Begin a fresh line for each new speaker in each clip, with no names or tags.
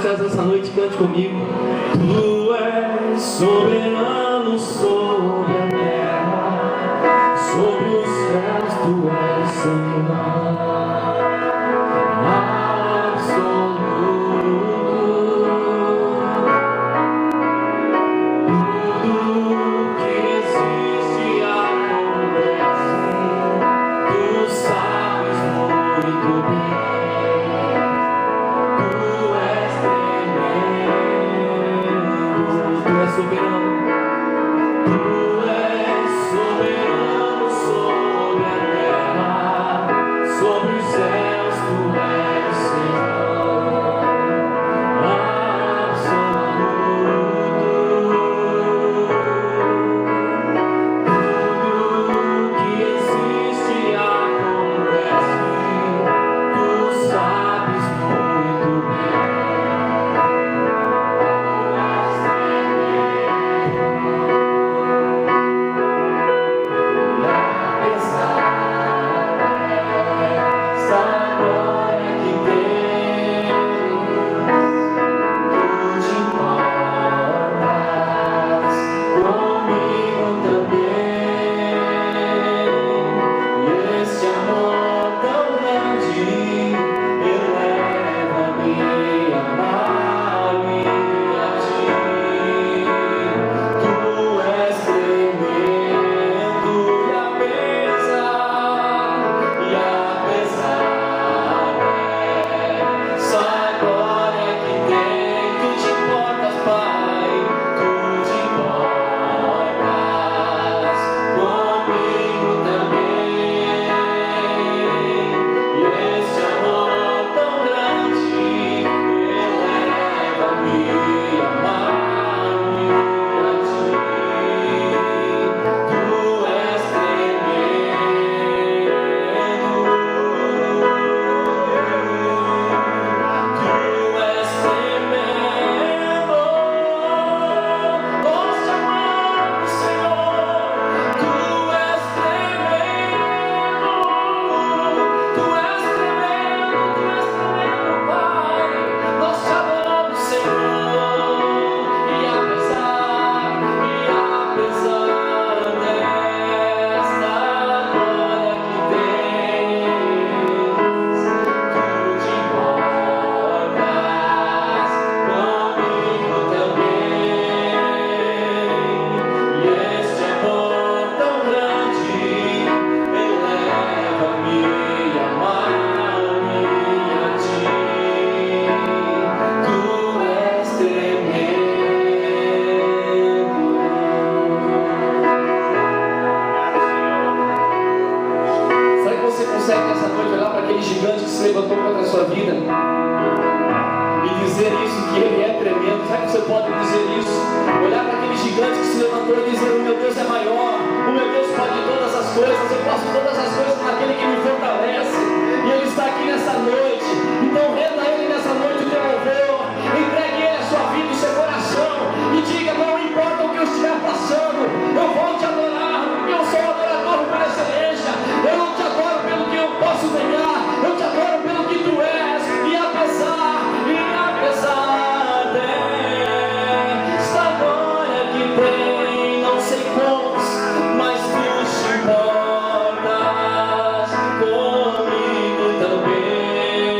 os céus essa noite, cante comigo. Tu és soberano sobre a terra, sobre os céus tu és Senhor.
Comigo também.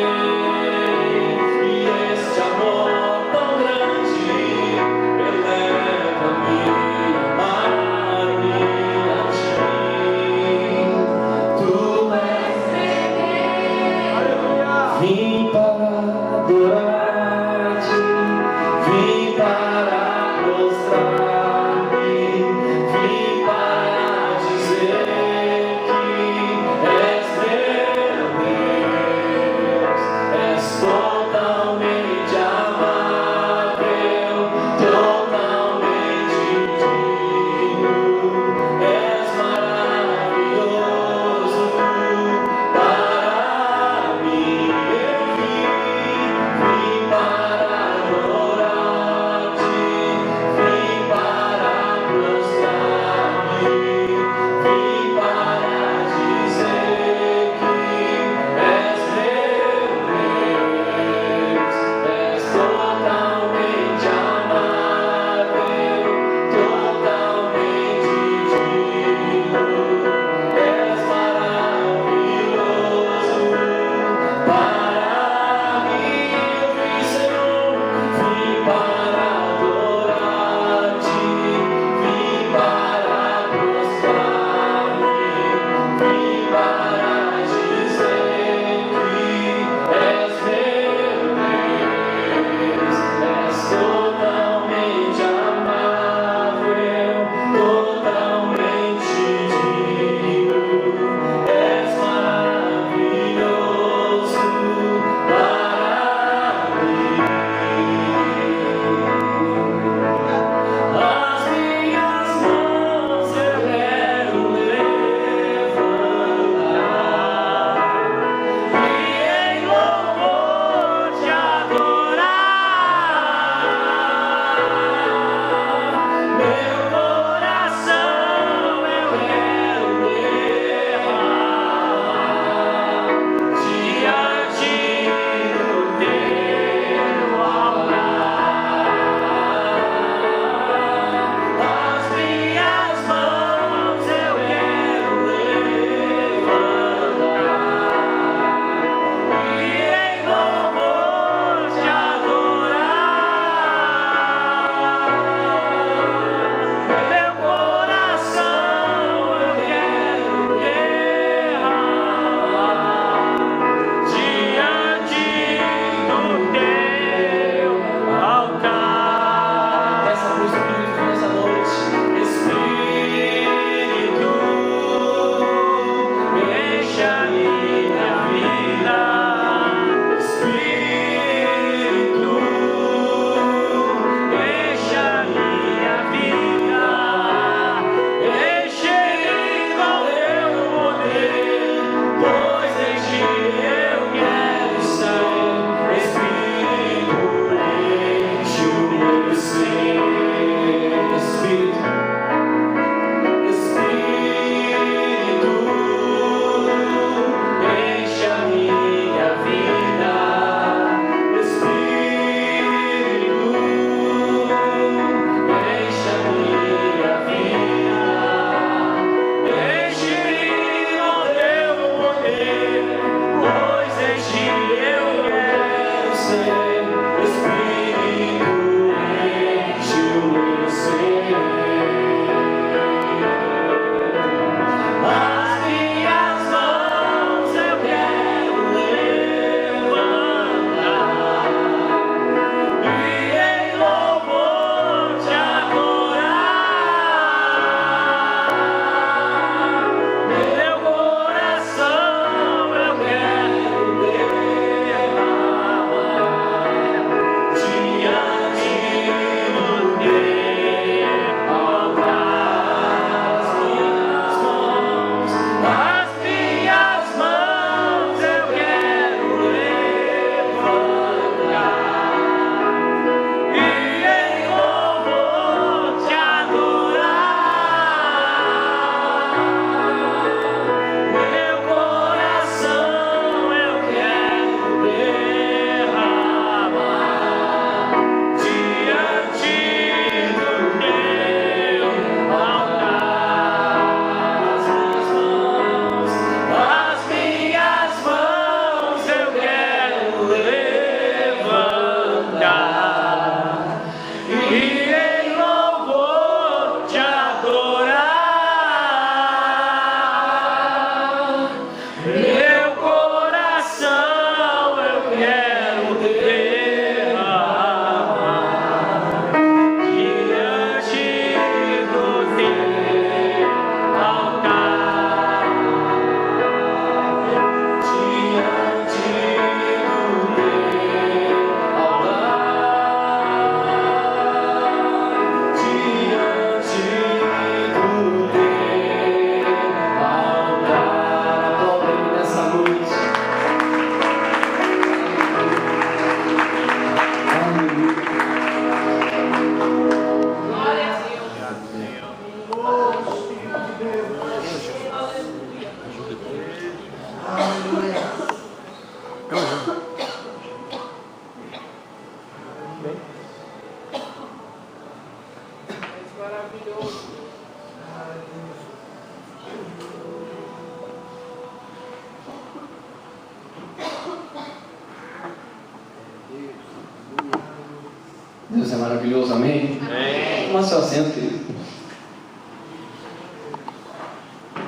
Deus é maravilhoso, amém?
Amém.
Toma seu assento, querido.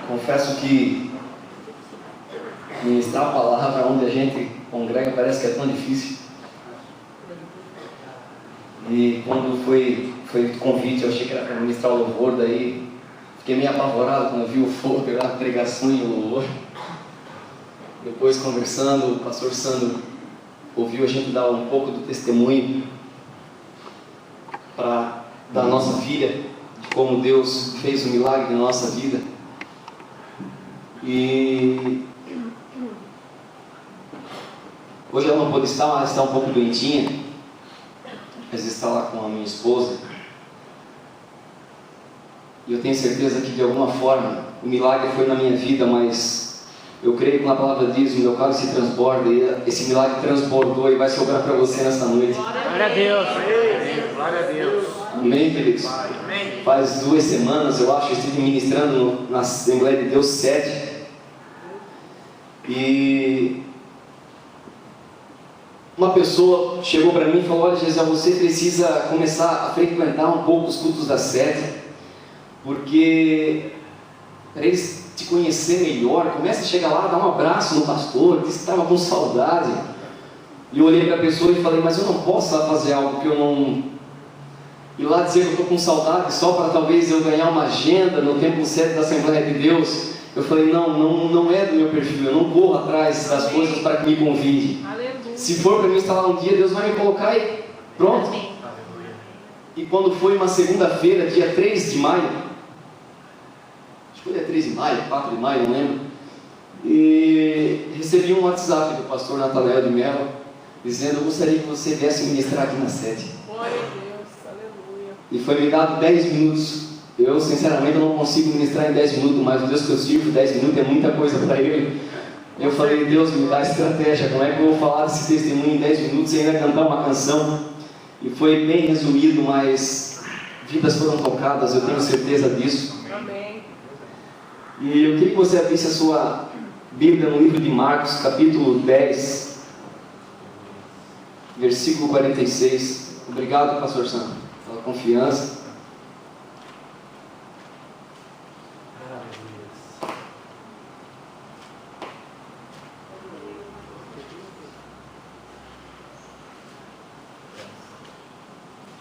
Confesso que ministrar a palavra onde a gente congrega parece que é tão difícil. E quando foi o convite, eu achei que era para ministrar o louvor, daí fiquei meio apavorado quando eu vi o fogo, a pregação e o louvor. Depois, conversando, o pastor Sandro ouviu a gente dar um pouco do testemunho da nossa filha, de como Deus fez um milagre na nossa vida. E hoje ela não pôde estar, mas está um pouco doentinha, mas está lá com a minha esposa. E eu tenho certeza que de alguma forma o milagre foi na minha vida, mas eu creio que na palavra diz, o meu cálice se transborda, e esse milagre transbordou e vai sobrar para você nessa noite.
Glória a Deus. Glória a Deus.
Amém, queridos?
Amém.
Faz 2 semanas, eu acho, eu estive ministrando na Assembleia de Deus 7. E uma pessoa chegou para mim e falou: olha, Gisele, você precisa começar a frequentar um pouco os cultos da sede, porque para eles te conhecer melhor, começa a chegar lá, dá um abraço no pastor, disse que estava com saudade. E eu olhei para a pessoa e falei: mas eu não posso lá fazer algo que eu não... ir lá dizer que eu estou com saudade só para talvez eu ganhar uma agenda no templo 7 da Assembleia de Deus. Eu falei: não é do meu perfil, eu não corro atrás das coisas para que me convide. Se for para mim estar lá um dia, Deus vai me colocar e pronto. E quando foi uma segunda-feira, dia 3 de maio, acho que foi dia 3 de maio, 4 de maio, não lembro, e recebi um WhatsApp do pastor Natanael de Mello, dizendo: eu gostaria que você viesse ministrar aqui na sede.
Glória a Deus, aleluia.
E foi me dado 10 minutos. Eu, sinceramente, não consigo ministrar em 10 minutos, mas o Deus que eu sirvo, 10 minutos é muita coisa para Ele. Eu falei: Deus, me dá estratégia, como é que eu vou falar desse testemunho em 10 minutos e ainda cantar uma canção? E foi bem resumido, mas vidas foram tocadas, eu tenho certeza disso.
Amém.
E eu queria que você abrisse a sua Bíblia no livro de Marcos, capítulo 10, versículo 46. Obrigado, pastor Sam, pela confiança.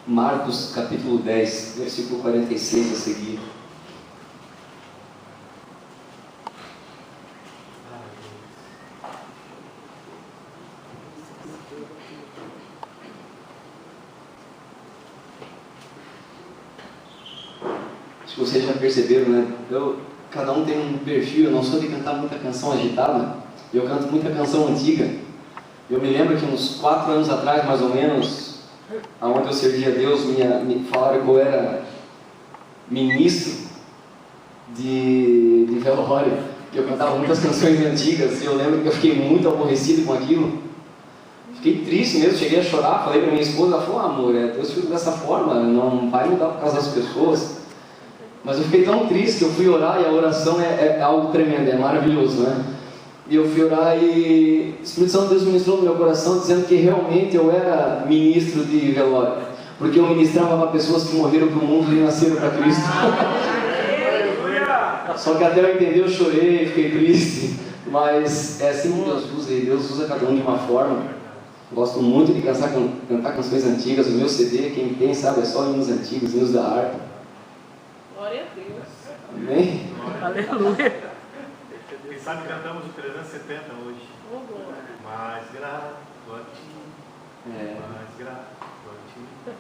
Marcos capítulo 10, versículo 46 a seguir. Acho que vocês já perceberam, né? Cada um tem um perfil. Eu não sou de cantar muita canção agitada, eu canto muita canção antiga. Eu me lembro que uns 4 anos atrás, mais ou menos, aonde eu servia a Deus, me falaram que eu era ministro de velório, que eu cantava muitas canções antigas, e eu lembro que eu fiquei muito aborrecido com aquilo. Fiquei triste mesmo, cheguei a chorar, falei para minha esposa, ela falou: amor, Deus fica dessa forma, não vai mudar por causa das pessoas. Mas eu fiquei tão triste que eu fui orar, e a oração é algo tremendo, é maravilhoso, né? E eu fui orar e o Espírito Santo de Deus ministrou no meu coração, dizendo que realmente eu era ministro de velório, porque eu ministrava para pessoas que morreram para o mundo e nasceram para Cristo. Só que até eu entender, eu chorei, fiquei triste, mas é assim que Deus usa, e Deus usa cada um de uma forma. Gosto muito de cantar canções antigas. O meu CD, quem tem sabe, é só hinos antigos, hinos da harpa.
Glória a Deus.
Amém?
Aleluia.
Quem sabe cantamos o 370 hoje.
Oh, glória.
Mais grato a ti, mais grato a ti.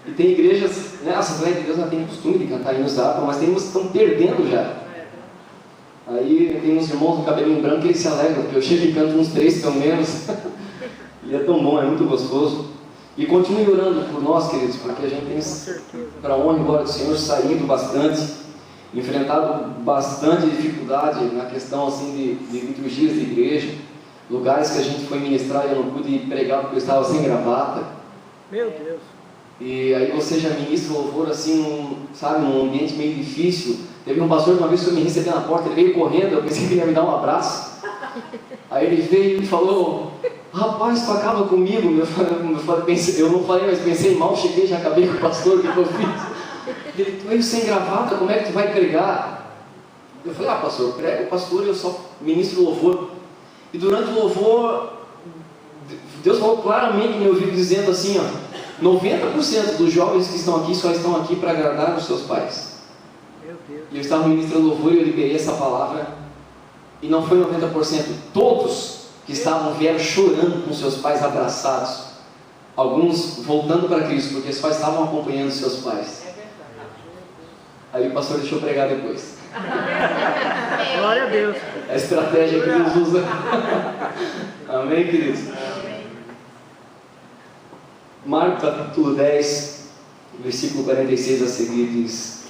E tem igrejas, né, a Assembleia de Deus não tem costume de cantar hinos da harpa, mas tem uns que estão perdendo já. Aí tem uns irmãos com cabelinho branco que eles se alegram, porque eu chego e canto uns 3 pelo menos. E é tão bom, é muito gostoso. E continue orando por nós, queridos, porque a gente tem, para a honra e glória do Senhor, saído bastante, enfrentado bastante dificuldade na questão assim de liturgias de igreja, lugares que a gente foi ministrar e eu não pude pregar porque eu estava sem gravata.
Meu Deus.
E aí você já ministra o louvor assim, num ambiente meio difícil. Teve um pastor que uma vez foi me receber na porta, ele veio correndo, eu pensei que ele ia me dar um abraço. Aí ele veio e falou: rapaz, tu acaba comigo. Eu não falei, mas pensei mal, cheguei, já acabei com o pastor, o que eu fiz? Ele, tu veio sem gravata, como é que tu vai pregar? Eu falei, pastor, prega o pastor, eu só ministro louvor. E durante o louvor, Deus falou claramente no meu ouvido, dizendo assim, 90% dos jovens que estão aqui só estão aqui para agradar os seus pais.
Meu Deus.
E eu estava ministrando louvor e eu liberei essa palavra, e não foi 90%, todos que estavam vieram chorando com seus pais abraçados, alguns voltando para Cristo, porque os pais estavam acompanhando seus pais. Aí o pastor deixou pregar depois.
Glória a Deus.
A estratégia que Deus usa. Amém, queridos? Marcos capítulo 10, versículo 46 a seguir diz: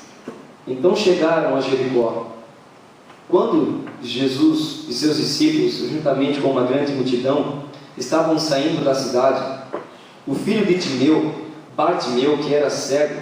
então chegaram a Jericó. Quando Jesus e seus discípulos, juntamente com uma grande multidão, estavam saindo da cidade, o filho de Timeu, Bartimeu, que era cego,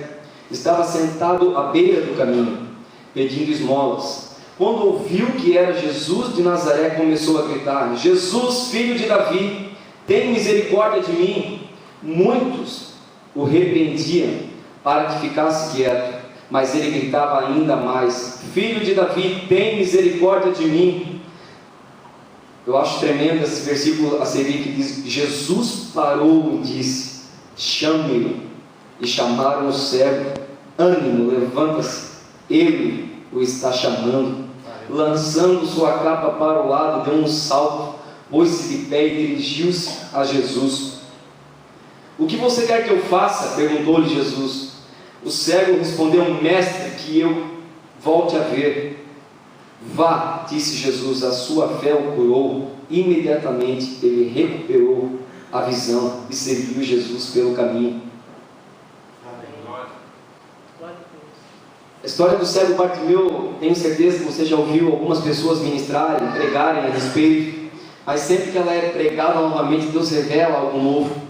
estava sentado à beira do caminho, pedindo esmolas. Quando ouviu que era Jesus de Nazaré, começou a gritar: Jesus, filho de Davi, tem misericórdia de mim. Muitos o repreendiam para que ficasse quieto, mas ele gritava ainda mais: filho de Davi, tem misericórdia de mim. Eu acho tremendo esse versículo a seguir, que diz: Jesus parou e disse: chame-o. E chamaram o cego: ânimo, levanta-se, ele o está chamando. Lançando sua capa para o lado, deu um salto, pôs-se de pé e dirigiu-se a Jesus. O que você quer que eu faça? Perguntou-lhe Jesus. O cego respondeu: mestre, que eu volte a ver. Vá, disse Jesus, a sua fé o curou. Imediatamente ele recuperou a visão e seguiu Jesus pelo caminho. A história do cego Bartimeu, tenho certeza que você já ouviu algumas pessoas ministrarem, pregarem a respeito, mas sempre que ela é pregada novamente, Deus revela algo novo.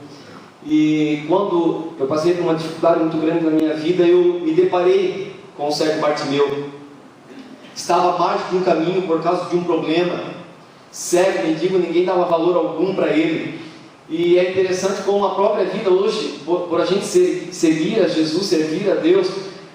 E quando eu passei por uma dificuldade muito grande na minha vida, eu me deparei com o cego Bartimeu. Estava à margem de um caminho por causa de um problema, cego, mendigo, ninguém dava valor algum para ele. E é interessante como a própria vida hoje, por a gente seguir a Jesus, servir a Deus,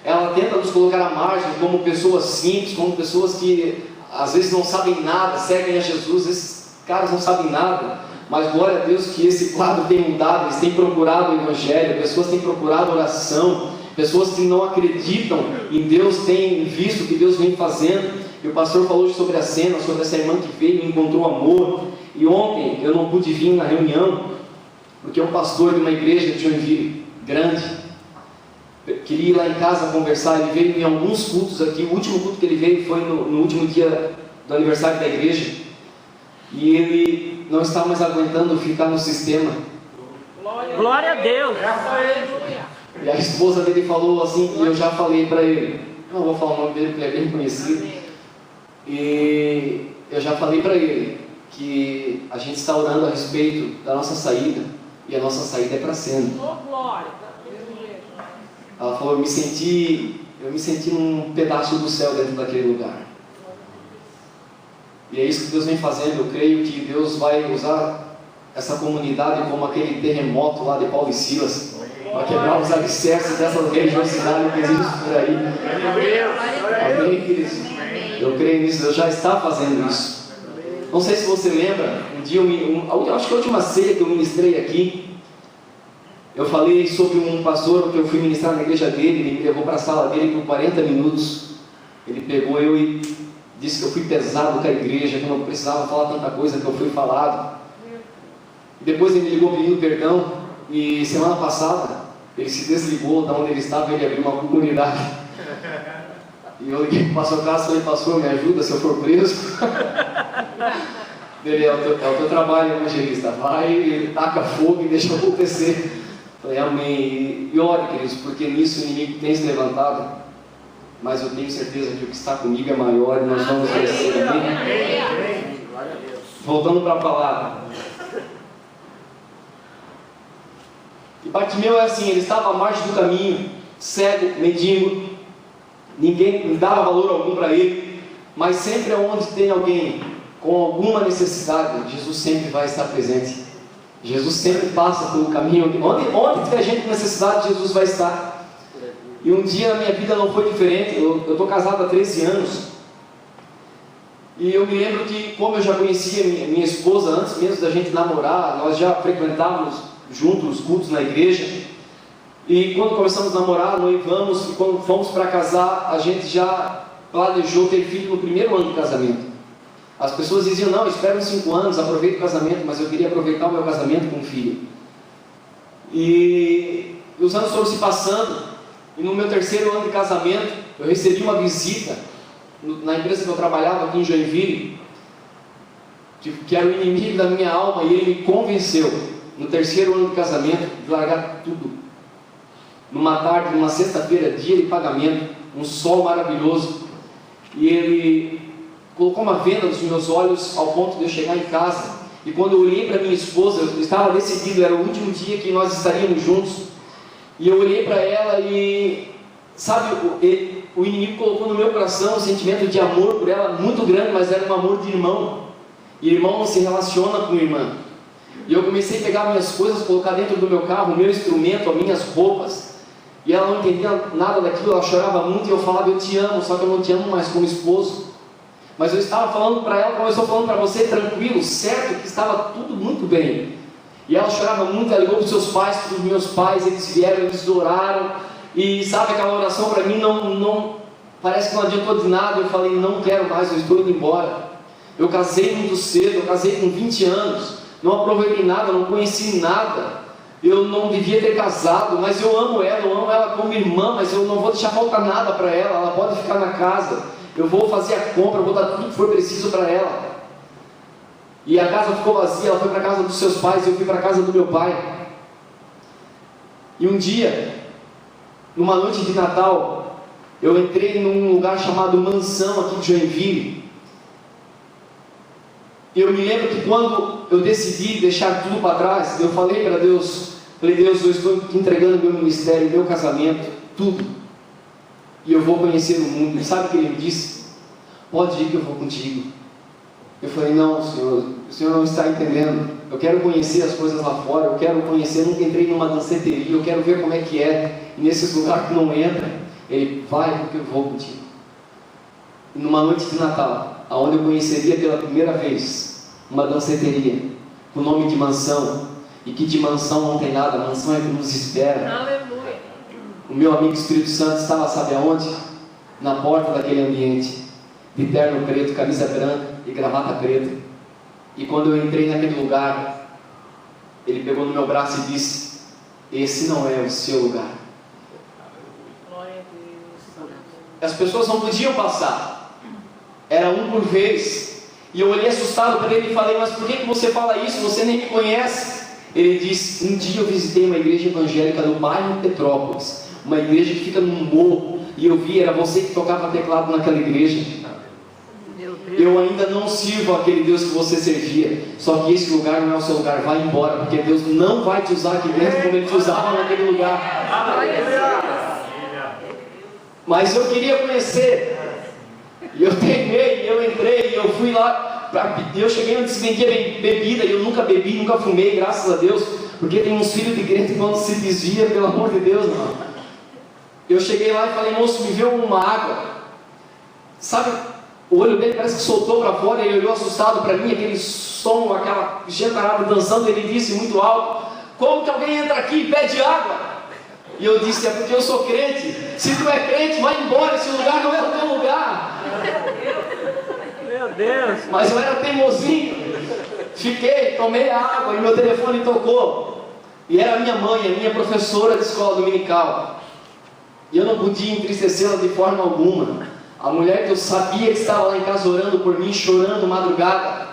ela tenta nos colocar à margem como pessoas simples, como pessoas que às vezes não sabem nada, seguem a Jesus. Esses caras não sabem nada, mas glória a Deus que esse quadro tem mudado. Eles têm procurado o Evangelho, pessoas têm procurado oração, pessoas que não acreditam em Deus têm visto o que Deus vem fazendo. E o pastor falou sobre a cena, sobre essa irmã que veio e encontrou amor. E ontem eu não pude vir na reunião, porque um pastor de uma igreja de Joinville, grande, queria ir lá em casa conversar. Ele veio em alguns cultos aqui. O último culto que ele veio foi no último dia do aniversário da igreja, e ele não estava mais aguentando ficar no sistema.
Glória a Deus.
E a esposa dele falou assim, e eu já falei para ele, não vou falar o nome dele porque ele é bem conhecido, e eu já falei para ele que a gente está orando a respeito da nossa saída, e a nossa saída é para cena. Ela falou: eu me senti num pedaço do céu dentro daquele lugar. E é isso que Deus vem fazendo. Eu creio que Deus vai usar essa comunidade como aquele terremoto lá de Paulo e Silas, para quebrar os alicerces dessa religiosidade que existe por aí. Amém, queridos? Eu creio nisso. Deus já está fazendo isso. Não sei se você lembra, um dia acho que a última ceia que eu ministrei aqui, eu falei sobre um pastor que eu fui ministrar na igreja dele. Ele me levou para a sala dele por 40 minutos. Ele pegou eu e disse que eu fui pesado com a igreja, que eu não precisava falar tanta coisa que eu fui falado. Depois ele me ligou pedindo perdão, e semana passada ele se desligou da onde ele estava e ele abriu uma comunidade. E eu liguei para o pastor Cássio e falei: pastor, me ajuda se eu for preso. Ele: é o teu trabalho, evangelista, vai e taca fogo e deixa acontecer. Falei: amém. E ore, queridos, porque nisso o inimigo tem se levantado, mas eu tenho certeza que o que está comigo é maior e nós vamos vencer. Amém? Voltando para a palavra. E Bartimeu é assim, ele estava à margem do caminho, cego, mendigo, ninguém dava valor algum para ele, mas sempre onde tem alguém com alguma necessidade, Jesus sempre vai estar presente. Jesus sempre passa pelo caminho. Onde tiver gente com necessidade, Jesus vai estar. E um dia a minha vida não foi diferente. Eu estou casado há 13 anos. E eu me lembro que, como eu já conhecia minha esposa antes mesmo da gente namorar, nós já frequentávamos juntos os cultos na igreja. E quando começamos a namorar, noivamos, e quando fomos para casar, a gente já planejou ter filho no primeiro ano de casamento. As pessoas diziam, não, espera uns 5 anos, aproveita o casamento, mas eu queria aproveitar o meu casamento com um filho. E os anos foram se passando, e no meu 3º ano de casamento, eu recebi uma visita na empresa que eu trabalhava aqui em Joinville, que era o inimigo da minha alma, e ele me convenceu, no 3º ano de casamento, de largar tudo. Numa tarde, numa sexta-feira, dia de pagamento, um sol maravilhoso, e ele colocou uma venda nos meus olhos ao ponto de eu chegar em casa. E quando eu olhei para minha esposa, eu estava decidido, era o último dia que nós estaríamos juntos, e eu olhei para ela e, sabe, o inimigo colocou no meu coração um sentimento de amor por ela muito grande, mas era um amor de irmão, e irmão não se relaciona com irmã. E eu comecei a pegar minhas coisas, colocar dentro do meu carro, o meu instrumento, as minhas roupas, e ela não entendia nada daquilo, ela chorava muito, e eu falava, eu te amo, só que eu não te amo mais como esposo. Mas eu estava falando para ela, como eu estou falando para você, tranquilo, certo, que estava tudo muito bem. E ela chorava muito, ela ligou para os seus pais, para os meus pais, eles vieram, eles oraram, e sabe, aquela oração para mim não parece que não adiantou de nada. Eu falei, não quero mais, eu estou indo embora. Eu casei muito cedo, eu casei com 20 anos, não aproveitei nada, não conheci nada, eu não devia ter casado, mas eu amo ela como irmã, mas eu não vou deixar faltar nada para ela, ela pode ficar na casa, eu vou fazer a compra, eu vou dar tudo que for preciso para ela. E a casa ficou vazia, ela foi para a casa dos seus pais, eu fui para a casa do meu pai. E um dia, numa noite de Natal, eu entrei num lugar chamado Mansão, aqui de Joinville. E eu me lembro que quando eu decidi deixar tudo para trás, eu falei para Deus, Deus, eu estou entregando meu ministério, meu casamento, tudo, e eu vou conhecer o mundo. E sabe o que ele me disse? Pode ir que eu vou contigo. Eu falei, não, Senhor, o Senhor não está entendendo, eu quero conhecer as coisas lá fora, eu quero conhecer, nunca entrei numa danceteria, eu quero ver como é que é, e nesses lugares que não entra. Ele, vai porque eu vou contigo. E numa noite de Natal, aonde eu conheceria pela primeira vez uma danceteria, com o nome de Mansão, e que de mansão não tem nada, mansão é que nos espera.
Aleluia.
O meu amigo Espírito Santo estava, sabe aonde? Na porta daquele ambiente, de terno preto, camisa branca e gravata preta. E quando eu entrei naquele lugar, ele pegou no meu braço e disse, esse não é o seu lugar.
Glória a Deus.
As pessoas não podiam passar, era um por vez. E eu olhei assustado para ele e falei, mas por que você fala isso? Você nem me conhece. Ele disse, um dia eu visitei uma igreja evangélica no bairro Petrópolis, uma igreja que fica num morro, e eu vi, era você que tocava teclado naquela igreja. Eu ainda não sirvo aquele Deus que você servia, só que esse lugar não é o seu lugar, vai embora, porque Deus não vai te usar aqui dentro como Ele te usava naquele lugar. Mas eu queria conhecer, e eu teimei, eu entrei, eu fui lá, eu cheguei onde se vendia bebida, e eu nunca bebi, nunca fumei, graças a Deus, porque tem uns filhos de crente que quando se desvia, pelo amor de Deus, não. Eu cheguei lá e falei, moço, me vê uma água, sabe? O olho dele parece que soltou para fora, ele olhou assustado para mim, aquele som, aquela gentarada dançando, ele disse muito alto, como que alguém entra aqui e pede água? E eu disse, é porque eu sou crente, se tu é crente, vai embora, esse lugar não é o teu lugar.
Meu Deus!
Mas eu era teimosinho, fiquei, tomei a água e meu telefone tocou, e era a minha mãe, a minha professora de escola dominical, e eu não podia entristecê-la de forma alguma. A mulher que eu sabia que estava lá em casa orando por mim, chorando madrugada.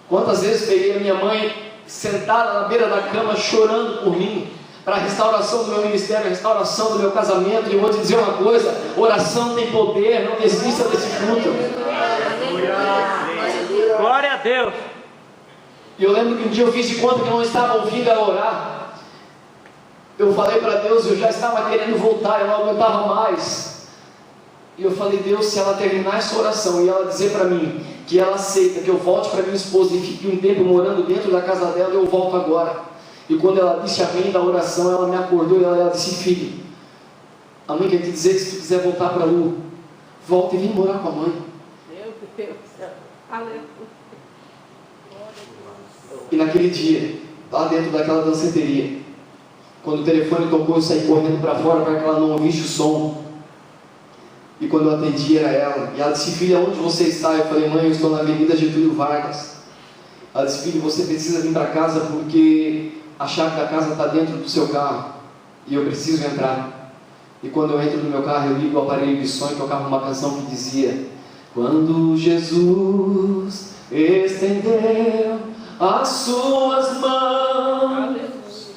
Quantas vezes peguei a minha mãe sentada na beira da cama, chorando por mim, para a restauração do meu ministério, a restauração do meu casamento. E eu vou te dizer uma coisa, oração tem poder, não desista desse fruto.
Glória a Deus!
E eu lembro que um dia eu fiz de conta que eu não estava ouvindo ela orar. Eu falei para Deus, eu já estava querendo voltar, eu não aguentava mais. E eu falei: Deus, se ela terminar essa oração e ela dizer para mim que ela aceita que eu volte para minha esposa e fique um tempo morando dentro da casa dela, eu volto agora. E quando ela disse amém da oração, ela me acordou e ela disse: filho, a mãe quer te dizer que se tu quiser voltar para a Lu, volta e vem morar com a mãe.
Meu Deus do céu. Aleluia.
E naquele dia, lá dentro daquela danceteria, quando o telefone tocou, eu saí correndo para fora para que ela não ouvisse o som. E quando eu atendi, era ela. E ela disse: filha, onde você está? Eu falei: mãe, eu estou na Avenida Getúlio Vargas. Ela disse: filho, você precisa vir para casa porque a chave da casa está dentro do seu carro e eu preciso entrar. E quando eu entro no meu carro, eu ligo o aparelho de som e tocava uma canção que dizia: quando Jesus estendeu as suas mãos,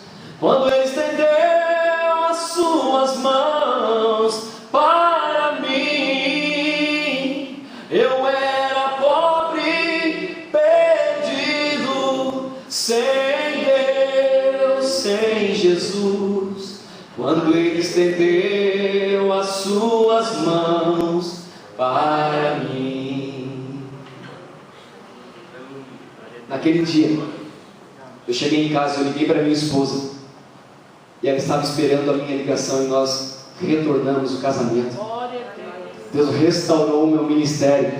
quando Ele estendeu as suas mãos para mim, eu era pobre, perdido, sem Deus, sem Jesus. Quando Ele estendeu as suas mãos para mim. Naquele dia, eu cheguei em casa, eu liguei para minha esposa e ela estava esperando a minha ligação e nós retornamos o casamento.
Glória a Deus.
Deus restaurou o meu ministério.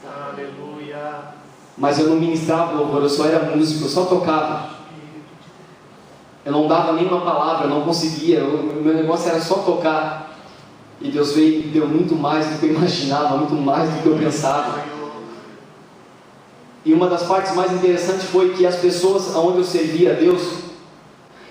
Aleluia.
Mas eu não ministrava louvor, eu só era músico, eu só tocava. Eu não dava nenhuma palavra, eu não conseguia, o meu negócio era só tocar. E Deus veio e me deu muito mais do que eu imaginava, muito mais do que eu pensava. E uma das partes mais interessantes foi que as pessoas onde eu servia a Deus,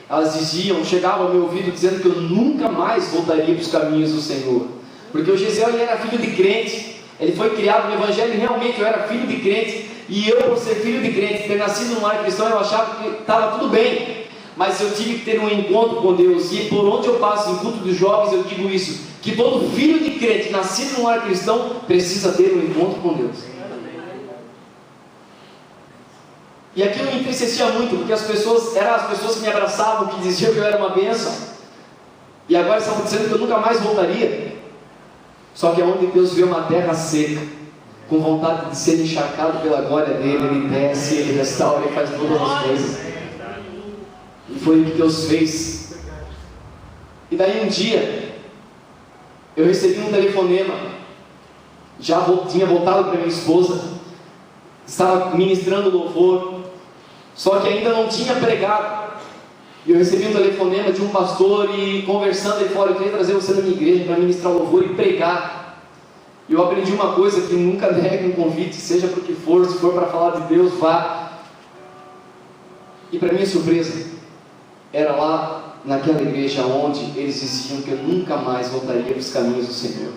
elas diziam, chegavam ao meu ouvido dizendo que eu nunca mais voltaria para os caminhos do Senhor. Porque o Gesiel, ele era filho de crente, ele foi criado no Evangelho e realmente eu era filho de crente. E eu, por ser filho de crente, ter nascido num lar cristão, eu achava que estava tudo bem. Mas eu tive que ter um encontro com Deus. E por onde eu passo em culto dos jovens, eu digo isso: que todo filho de crente, nascido num lar cristão, precisa ter um encontro com Deus. E aquilo me entristecia muito, porque as pessoas, eram as pessoas que me abraçavam, que diziam que eu era uma bênção. E agora estavam dizendo que eu nunca mais voltaria. Só que aonde Deus vê uma terra seca, com vontade de ser encharcado pela glória dele, Ele desce, Ele restaura, Ele faz todas as coisas. E foi o que Deus fez. E daí um dia, eu recebi um telefonema, já tinha voltado para minha esposa, estava ministrando louvor, só que ainda não tinha pregado. E eu recebi um telefonema de um pastor e conversando, ele falou: eu queria trazer você na minha igreja para ministrar louvor e pregar. E eu aprendi uma coisa: que nunca negue um convite, seja para o que for, se for para falar de Deus, vá. E para minha surpresa, era lá naquela igreja onde eles diziam que eu nunca mais voltaria para os caminhos do Senhor.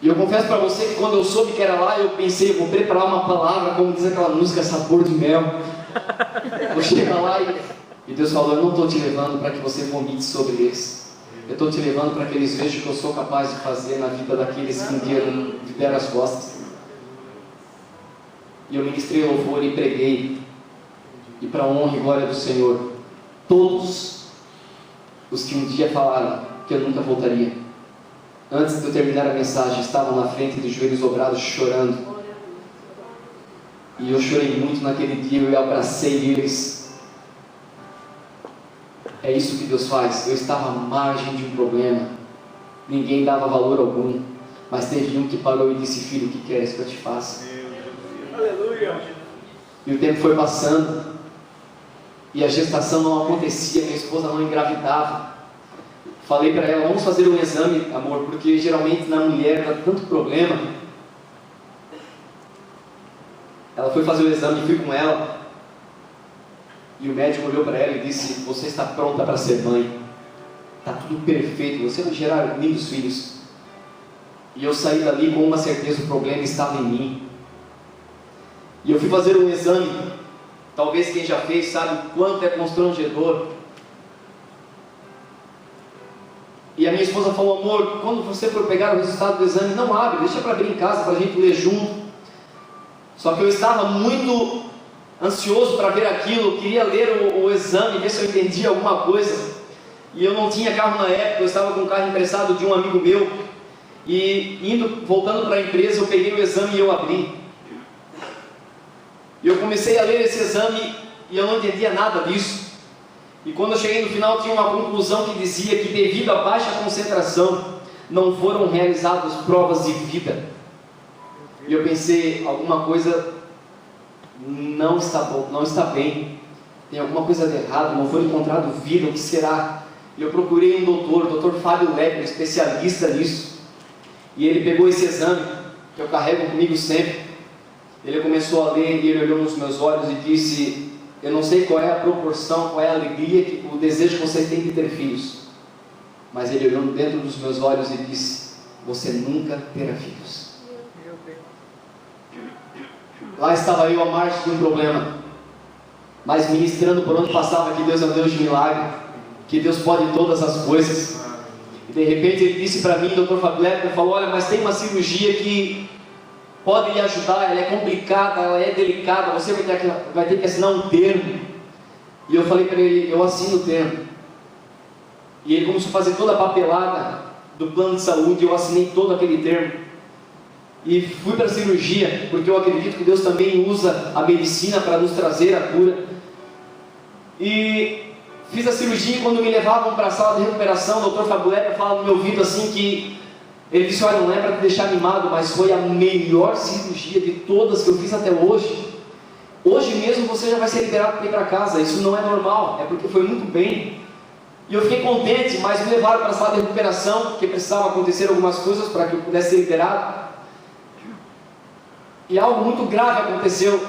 E eu confesso para você que quando eu soube que era lá, eu pensei: eu vou preparar uma palavra, como diz aquela música, sabor de mel. Vou chegar lá e Deus falou: eu não estou te levando para que você vomite sobre eles. Eu estou te levando para que eles vejam o que eu sou capaz de fazer na vida daqueles que um dia me deram as costas. E eu ministrei louvor e preguei. E para a honra e glória do Senhor, todos os que um dia falaram que eu nunca voltaria, antes de eu terminar a mensagem, estavam na frente de joelhos dobrados chorando. E eu chorei muito naquele dia, eu abracei eles. É isso que Deus faz. Eu estava à margem de um problema, ninguém dava valor algum, mas teve um que parou e disse: filho, o que queres que eu te faça?
Aleluia.
E o tempo foi passando, e a gestação não acontecia, minha esposa não engravidava. Falei para ela: vamos fazer um exame, amor, porque geralmente na mulher dá tanto problema. Ela foi fazer o exame, fui com ela, e o médico olhou para ela e disse: você está pronta para ser mãe, está tudo perfeito, você vai gerar lindos filhos. E eu saí dali com uma certeza: o problema estava em mim. E eu fui fazer um exame, talvez quem já fez sabe o quanto é constrangedor. E a minha esposa falou: amor, quando você for pegar o resultado do exame, não abre, deixa para abrir em casa, para a gente ler junto. Só que eu estava muito ansioso para ver aquilo, eu queria ler o exame, ver se eu entendia alguma coisa. e eu não tinha carro na época, eu estava com um carro emprestado de um amigo meu, e voltando para a empresa, eu peguei o exame e eu abri. E eu comecei a ler esse exame e eu não entendia nada disso. E quando eu cheguei no final, tinha uma conclusão que dizia que devido à baixa concentração, não foram realizadas provas de vida. E eu pensei, alguma coisa não está bom, não está bem, tem alguma coisa de errado, não foi encontrado vida, o que será? E eu procurei um doutor, o Dr. Fábio Lepre, especialista nisso, e ele pegou esse exame, que eu carrego comigo sempre, ele começou a ler e ele olhou nos meus olhos e disse: eu não sei qual é a proporção, qual é a alegria, o desejo que você tem de ter filhos, mas ele olhou dentro dos meus olhos e disse: você nunca terá filhos. Lá estava eu à margem de um problema, mas ministrando por onde passava que Deus é um Deus de milagre, que Deus pode todas as coisas. E de repente ele disse para mim, Dr. Fábio Lepre, falou: olha, mas tem uma cirurgia que pode lhe ajudar, ela é complicada, ela é delicada, você vai ter que assinar um termo. E eu falei para ele: eu assino o termo. E ele começou a fazer toda a papelada do plano de saúde, eu assinei todo aquele termo. E fui para a cirurgia, porque eu acredito que Deus também usa a medicina para nos trazer a cura. E fiz a cirurgia, e quando me levavam para a sala de recuperação, o Dr. Fábio Lepre fala no meu ouvido assim que ele disse: olha, não é para te deixar animado, mas foi a melhor cirurgia de todas que eu fiz até hoje. Hoje mesmo você já vai ser liberado para ir para casa, isso não é normal, é porque foi muito bem. E eu fiquei contente, mas me levaram para a sala de recuperação, porque precisava acontecer algumas coisas para que eu pudesse ser liberado. E algo muito grave aconteceu,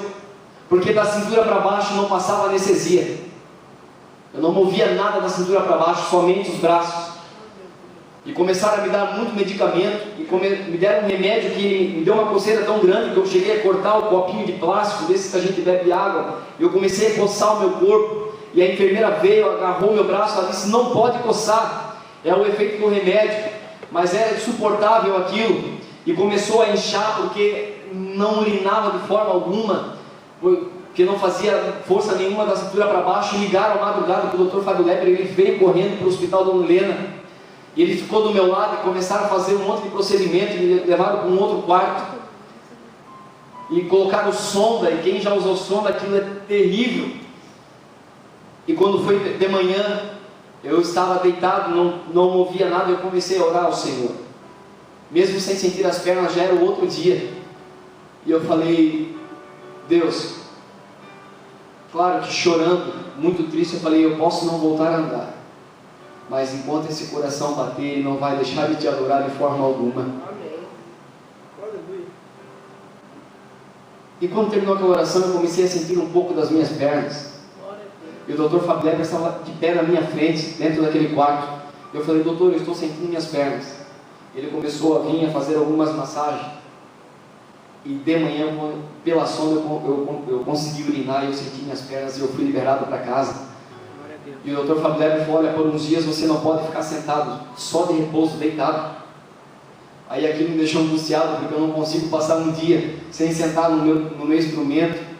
porque da cintura para baixo não passava anestesia. Eu não movia nada da cintura para baixo, somente os braços. E começaram a me dar muito medicamento, e me deram um remédio que me deu uma coceira tão grande que eu cheguei a cortar o copinho de plástico desse que a gente bebe água. Eu comecei a coçar o meu corpo, e a enfermeira veio, agarrou meu braço, ela disse: não pode coçar, é o efeito do remédio. Mas era insuportável aquilo, e começou a inchar porque não urinava de forma alguma, porque não fazia força nenhuma da cintura para baixo. Ligaram à madrugada para o Dr. Fábio Lepre, ele veio correndo para o hospital Dona Helena, e ele ficou do meu lado e começaram a fazer um monte de procedimento, me levaram para um outro quarto, e colocaram sonda, e quem já usou sonda, aquilo é terrível. E quando foi de manhã, eu estava deitado, não movia nada, eu comecei a orar ao Senhor, mesmo sem sentir as pernas, já era o outro dia. E eu falei: Deus, claro que chorando, muito triste, eu falei: eu posso não voltar a andar, mas enquanto esse coração bater, Ele não vai deixar de te adorar de forma alguma.
Amém. Aleluia.
E quando terminou aquela oração, eu comecei a sentir um pouco das minhas pernas. E o Dr. Fábio Lepre estava de pé na minha frente, dentro daquele quarto. Eu falei: doutor, eu estou sentindo minhas pernas. Ele começou a vir a fazer algumas massagens. E de manhã, pela sonda, eu consegui urinar, e eu senti minhas pernas, e eu fui liberado para casa. E o Dr. Fábio Lepre falou: olha, por uns dias você não pode ficar sentado, só de repouso, deitado. Aí aquilo me deixou angustiado, porque eu não consigo passar um dia sem sentar no meu instrumento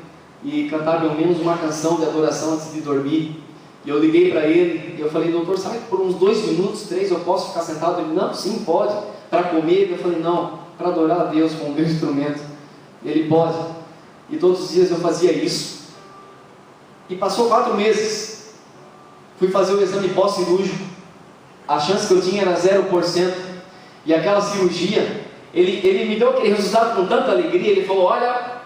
e cantar pelo menos uma canção de adoração antes de dormir. E eu liguei para ele, e eu falei: doutor, sabe que por uns 2 minutos, 3 eu posso ficar sentado? Ele: não, sim, pode. Para comer? Eu falei: não, para adorar a Deus com o meu instrumento. Ele: pode. E todos os dias eu fazia isso. E passou 4 meses, fui fazer o exame pós-cirúrgico, a chance que eu tinha era 0%, e aquela cirurgia, ele me deu aquele resultado com tanta alegria. Ele falou: olha,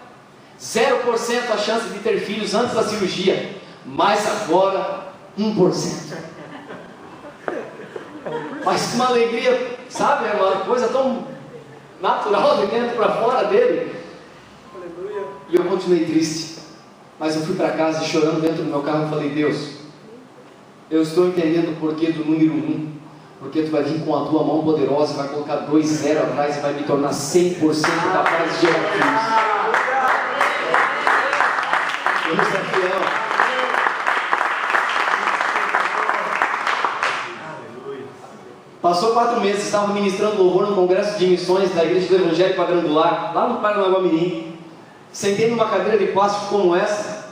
0% a chance de ter filhos antes da cirurgia, mas agora 1%. Mas com uma alegria, sabe, é uma coisa tão natural de dentro para fora dele. E eu continuei triste, mas eu fui para casa e chorando dentro do meu carro, eu falei: Deus, eu estou entendendo o porquê do número 1, porque Tu vai vir com a Tua mão poderosa, vai colocar 2 0 atrás e vai me tornar 100% capaz de gerar filhos. Deus é fiel. Passou 4 meses, estava ministrando louvor no congresso de missões da Igreja do Evangelho Quadrangular, lá no Paranaguamirim. Sentei numa cadeira de plástico como essa,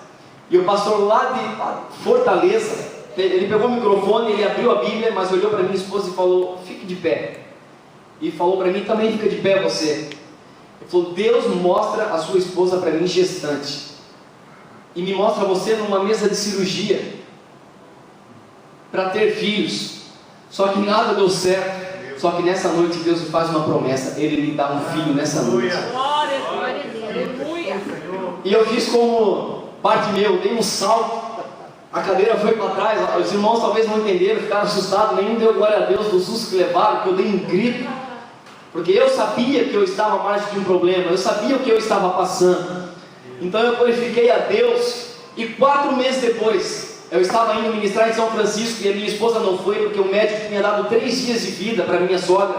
e o pastor lá de Fortaleza, Ele pegou o microfone, ele abriu a Bíblia, mas olhou para minha esposa e falou: fique de pé. E falou para mim também: fica de pé você. Ele falou: Deus mostra a sua esposa para mim gestante, e me mostra você numa mesa de cirurgia para ter filhos. Só que nada deu certo. Só que nessa noite Deus me faz uma promessa: Ele lhe dá um filho nessa noite.
Glória a Deus. Aleluia.
E eu fiz como parte meu, dei um salto, a cadeira foi para trás. Os irmãos talvez não entenderam, ficaram assustados. Nenhum deu glória a Deus do susto que levaram, porque eu dei um grito, porque eu sabia que eu estava à margem de um problema, eu sabia o que eu estava passando. Então eu glorifiquei a Deus. E 4 meses depois, eu estava indo ministrar em São Francisco, e a minha esposa não foi, porque o médico tinha dado 3 dias de vida para minha sogra,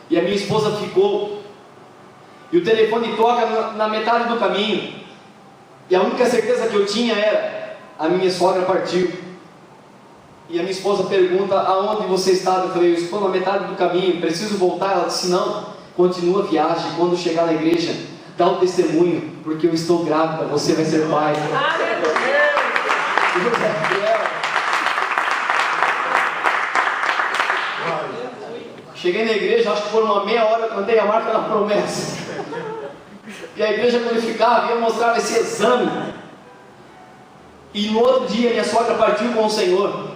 e a minha esposa ficou. E o telefone toca na metade do caminho, e a única certeza que eu tinha era: a minha sogra partiu. E a minha esposa pergunta: aonde você estava? Eu falei: eu estou na metade do caminho, preciso voltar. Ela disse: não, continua a viagem, quando chegar na igreja, dá o testemunho, porque eu estou grávida, você vai ser pai. Cheguei na igreja, acho que por uma meia hora eu cantei a marca da promessa. E a igreja glorificava, ia mostrar esse exame. E no outro dia minha sogra partiu com o Senhor.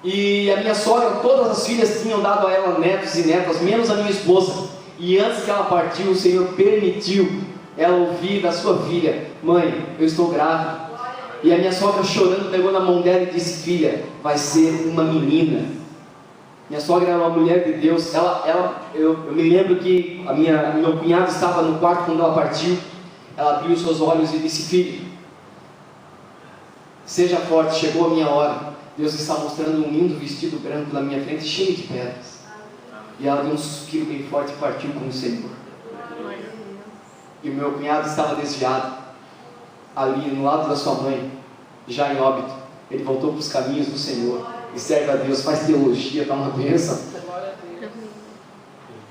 E a minha sogra, todas as filhas tinham dado a ela netos e netas, menos a minha esposa. E antes que ela partiu, o Senhor permitiu ela ouvir da sua filha: mãe, eu estou grávida. E a minha sogra, chorando, pegou na mão dela e disse: filha, vai ser uma menina. Minha sogra era uma mulher de Deus. Eu me lembro que meu cunhado estava no quarto quando ela partiu. Ela abriu os seus olhos e disse: filho, seja forte, chegou a minha hora. Deus está mostrando um lindo vestido branco na minha frente, cheio de pedras. E ela deu um suspiro bem forte e partiu com o Senhor. E o meu cunhado estava desviado, ali no lado da sua mãe, já em óbito. Ele voltou para os caminhos do Senhor e serve a Deus, faz teologia, dá uma bênção.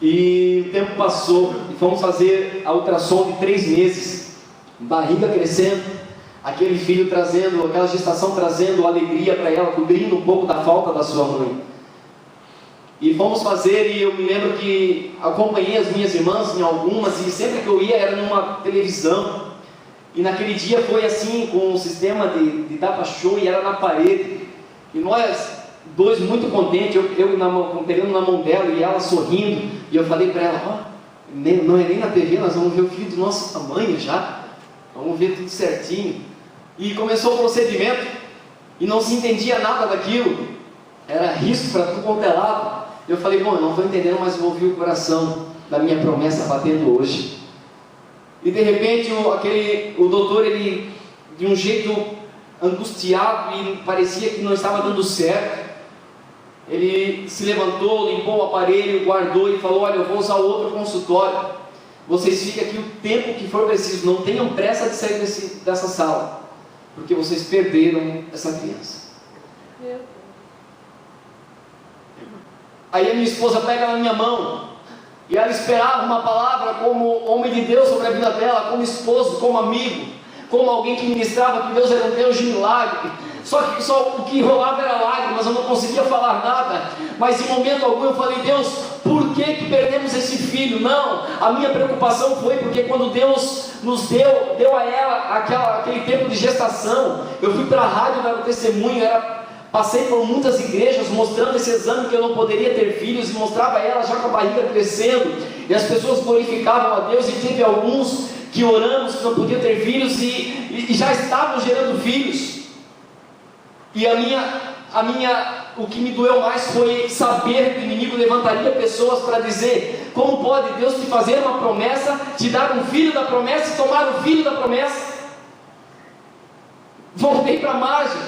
E o tempo passou e fomos fazer a ultrassom de 3 meses, barriga crescendo, aquele filho trazendo, aquela gestação trazendo alegria para ela, cobrindo um pouco da falta da sua mãe. E fomos fazer, e eu me lembro que acompanhei as minhas irmãs em algumas, e sempre que eu ia era numa televisão. E naquele dia foi assim, com um sistema de tapa-show, e era na parede. E nós dois muito contentes, eu pegando na mão dela e ela sorrindo. E eu falei para ela: não é nem na TV, nós vamos ver o filho do nosso tamanho já. Vamos ver tudo certinho. E começou o procedimento, e não se entendia nada daquilo. Era risco para tudo quanto é lado. Eu falei: bom, eu não estou entendendo, mas vou ouvir o coração da minha promessa batendo hoje. E de repente o doutor, ele, de um jeito angustiado, e parecia que não estava dando certo, ele se levantou, limpou o aparelho, guardou e falou: olha, eu vou usar outro consultório, vocês fiquem aqui o tempo que for preciso, não tenham pressa de sair dessa sala, porque vocês perderam essa criança. Aí a minha esposa pega na minha mão, e ela esperava uma palavra como homem de Deus sobre a vida dela, como esposo, como amigo, como alguém que ministrava que Deus era um Deus de milagre. Só o que rolava era lágrimas, eu não conseguia falar nada. Mas em momento algum eu falei: Deus, por que perdemos esse filho? Não, a minha preocupação foi porque quando Deus nos deu a ela aquele tempo de gestação, eu fui para a rádio dar o testemunho, passei por muitas igrejas mostrando esse exame que eu não poderia ter filhos, e mostrava ela já com a barriga crescendo, e as pessoas glorificavam a Deus, e teve alguns que oramos que não podiam ter filhos e já estavam gerando filhos. E o que me doeu mais foi saber que o inimigo levantaria pessoas para dizer: como pode Deus te fazer uma promessa, te dar um filho da promessa e tomar o filho da promessa? Voltei para a margem.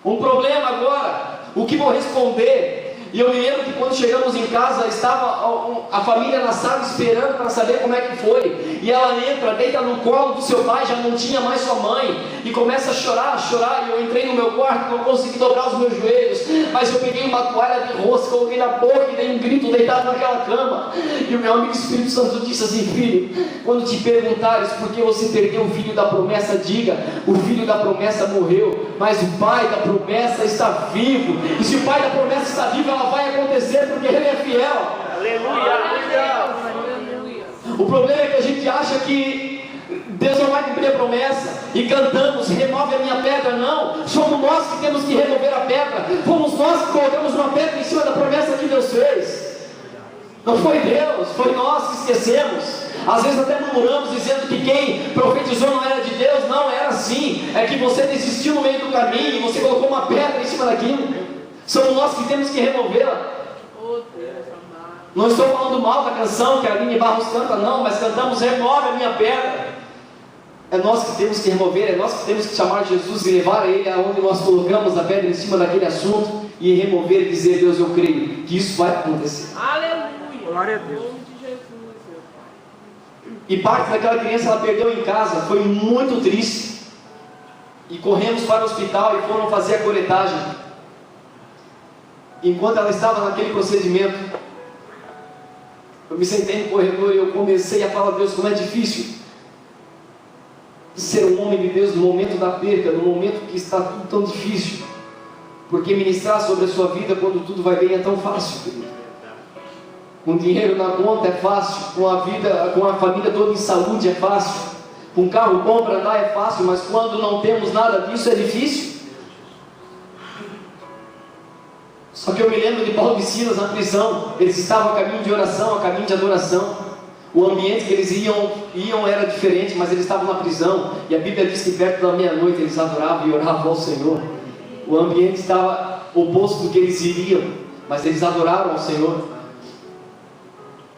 Um problema agora, o que vou responder? E eu me lembro que quando chegamos em casa, estava a família na sala esperando para saber como é que foi. E ela entra, deita no colo do seu pai, já não tinha mais sua mãe, e começa a chorar. E eu entrei no meu quarto, não consegui dobrar os meus joelhos. mas eu peguei uma toalha de rosto, coloquei na boca e dei um grito deitado naquela cama. E o meu amigo Espírito Santo disse assim: filho, quando te perguntares por que você perdeu o filho da promessa, diga: o filho da promessa morreu, mas o pai da promessa está vivo. E se o pai da promessa está vivo, ela vai acontecer porque ele é fiel.
Aleluia.
O problema é que a gente acha que Deus não vai cumprir a promessa e cantamos: remove a minha pedra. Não, somos nós que temos que remover a pedra. Fomos nós que colocamos uma pedra em cima da promessa que Deus fez. Não foi Deus, foi nós que esquecemos. Às vezes até murmuramos dizendo que quem profetizou não era de Deus. Não, era sim. É que você desistiu no meio do caminho e você colocou uma pedra em cima daquilo. Somos nós que temos que removê-la. Não estou falando mal da canção que a Aline Barros canta, não, mas cantamos: remove a minha pedra. É nós que temos que remover, é nós que temos que chamar Jesus e levar Ele aonde nós colocamos a pedra em cima daquele assunto e remover e dizer: Deus, eu creio que isso vai acontecer.
Aleluia.
Glória a Deus.
Em nome de Jesus, meu Pai.
E parte daquela criança ela perdeu em casa, foi muito triste. E corremos para o hospital e foram fazer a coletagem. Enquanto ela estava naquele procedimento, eu me sentei no corredor e eu comecei a falar: Deus, como é difícil ser um homem de Deus no momento da perda, no momento que está tudo tão difícil. Porque ministrar sobre a sua vida quando tudo vai bem é tão fácil, querido. Com dinheiro na conta é fácil, com a família toda em saúde é fácil, com carro bom para andar é fácil, mas quando não temos nada disso é difícil. Só que eu me lembro de Paulo e Silas na prisão. Eles estavam a caminho de oração, a caminho de adoração. O ambiente que eles iam era diferente, mas eles estavam na prisão. E a Bíblia diz que perto da meia-noite eles adoravam e oravam ao Senhor. O ambiente estava oposto do que eles iriam, mas eles adoraram ao Senhor.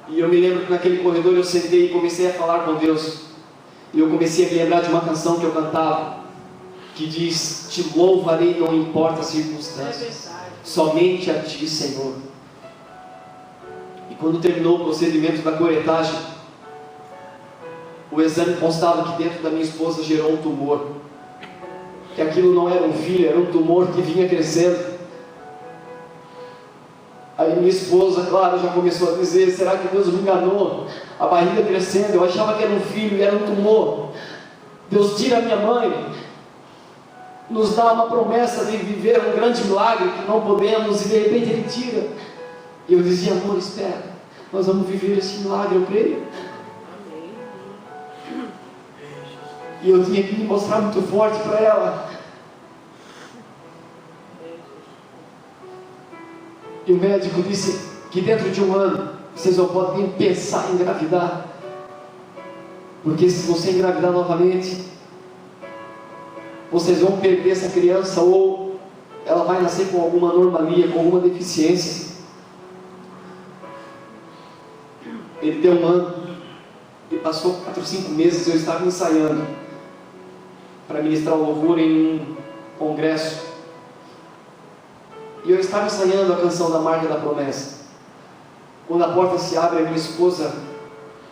E eu me lembro que naquele corredor eu sentei e comecei a falar com Deus. E eu comecei a me lembrar de uma canção que eu cantava, que diz: te louvarei, não importa as circunstâncias, somente a ti, Senhor. E quando terminou o procedimento da coletagem, o exame constava que dentro da minha esposa gerou um tumor, que aquilo não era um filho, era um tumor que vinha crescendo. Aí minha esposa, claro, já começou a dizer: será que Deus me enganou? A barriga crescendo, eu achava que era um filho e era um tumor. Deus tira a minha mãe, nos dá uma promessa de viver um grande milagre que não podemos, e de repente Ele tira. E eu dizia: amor, espera, nós vamos viver esse milagre, eu creio. E eu tinha que me mostrar muito forte para ela. E o médico disse que dentro de um ano vocês não podem nem pensar em engravidar, porque se você engravidar novamente, vocês vão perder essa criança, ou ela vai nascer com alguma anomalia, com alguma deficiência. Ele deu um ano e passou 4 ou 5 meses. Eu estava ensaiando para ministrar o louvor em um congresso, e eu estava ensaiando a canção da Marca da Promessa, quando a porta se abre, a minha esposa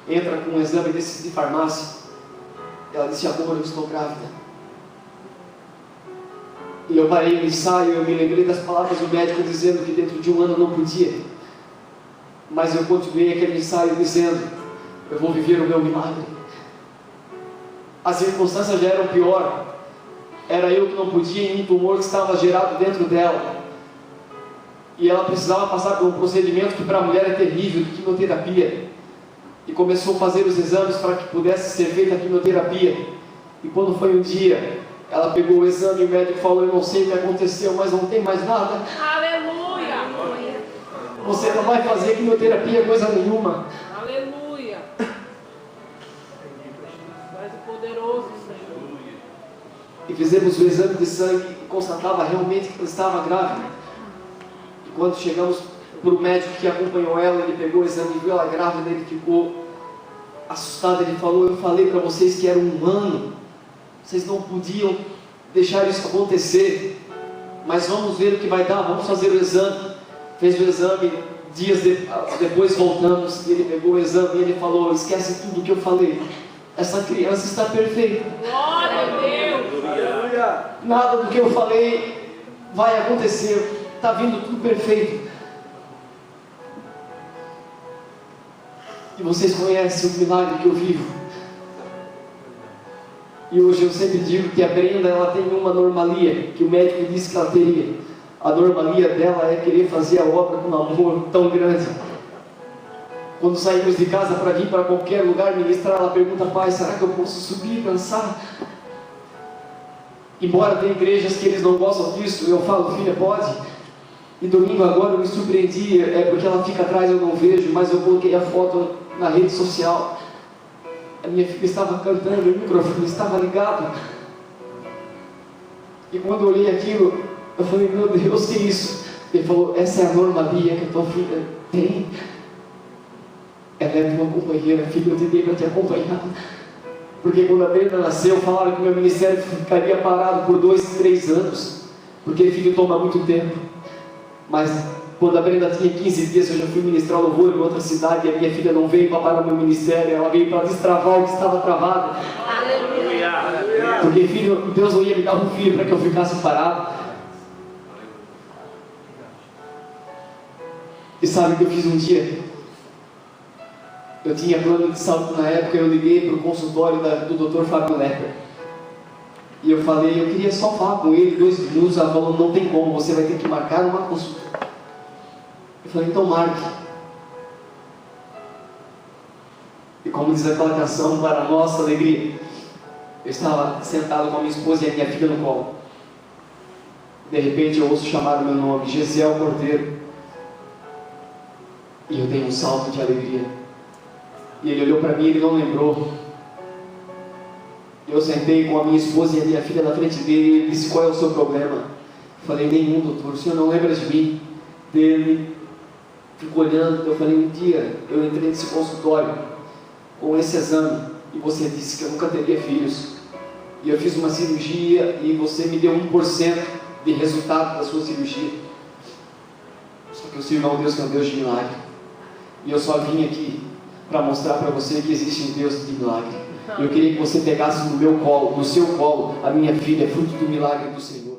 entra com um exame desses de farmácia. Ela disse: amor, eu estou grávida. E eu parei no ensaio, eu me lembrei das palavras do médico dizendo que dentro de um ano não podia, mas eu continuei aquele ensaio dizendo: eu vou viver o meu milagre. As circunstâncias já eram pior, era eu que não podia, em um tumor que estava gerado dentro dela, e ela precisava passar por um procedimento que para a mulher é terrível, de quimioterapia. E começou a fazer os exames para que pudesse ser feita a quimioterapia. E quando foi um dia, ela pegou o exame e o médico falou: eu não sei o que aconteceu, mas não tem mais nada.
Aleluia.
Você não vai fazer quimioterapia, coisa nenhuma.
Aleluia. Mas o poderoso Senhor.
E fizemos o exame de sangue e constatava realmente que ela estava grávida. E quando chegamos para o médico que acompanhou ela, ele pegou o exame e viu ela grávida, ele ficou assustado. Ele falou: eu falei para vocês que era um ano, vocês não podiam deixar isso acontecer, mas vamos ver o que vai dar, vamos fazer o exame. Fez o exame, dias depois voltamos, e ele pegou o exame e ele falou: esquece tudo o que eu falei, essa criança está perfeita.
Glória a Deus.
Nada do que eu falei vai acontecer. está vindo tudo perfeito. E vocês conhecem o milagre que eu vivo. E hoje eu sempre digo que a Brenda, ela tem uma anomalia, que o médico disse que ela teria. A anomalia dela é querer fazer a obra com um amor tão grande. Quando saímos de casa para vir para qualquer lugar ministrar, ela pergunta: pai, será que eu posso subir e dançar? Embora tenha igrejas que eles não gostam disso, eu falo: filha, pode. E domingo agora eu me surpreendi, porque ela fica atrás, eu não vejo, mas eu coloquei a foto na rede social. A minha filha estava cantando, o microfone estava ligado. E quando eu olhei aquilo, eu falei: meu Deus, que isso? Ele falou: essa é a normalia que a tua filha tem. Ela é uma companheira, filha, eu te dei para te acompanhar. Porque quando a Brenda nasceu, falaram que meu ministério ficaria parado por 2, 3 anos, porque filho toma muito tempo. Mas quando a Brenda tinha 15 dias, eu já fui ministrar louvor em outra cidade, e a minha filha não veio para parar o meu ministério, ela veio para destravar o que estava travado.
Aleluia.
Porque filho, Deus não ia me dar um filho para que eu ficasse parado. E sabe o que eu fiz um dia? Eu tinha plano de saúde na época, eu liguei para o consultório do Dr. Fábio Lepper. E eu falei: eu queria só falar com ele 2 minutos. Ela falou: não tem como, você vai ter que marcar uma consulta. Eu falei: então marque. E como diz aquela canção, para a nossa alegria, eu estava sentado com a minha esposa e a minha filha no colo. De repente eu ouço chamar o meu nome: Gesiel Cordeiro. E eu dei um salto de alegria. E ele olhou para mim e ele não lembrou. Eu sentei com a minha esposa e a minha filha na frente dele e ele disse: qual é o seu problema? Eu falei: nenhum, doutor, o senhor não lembra de mim? Ele ficou olhando. Eu falei: um dia eu entrei nesse consultório com esse exame e você disse que eu nunca teria filhos. E eu fiz uma cirurgia e você me deu 1% de resultado da sua cirurgia. Só que eu sirvo a um Deus que é um Deus de milagre. E eu só vim aqui para mostrar para você que existe um Deus de milagre. Eu queria que você pegasse no meu colo, no seu colo, a minha filha, fruto do milagre do Senhor.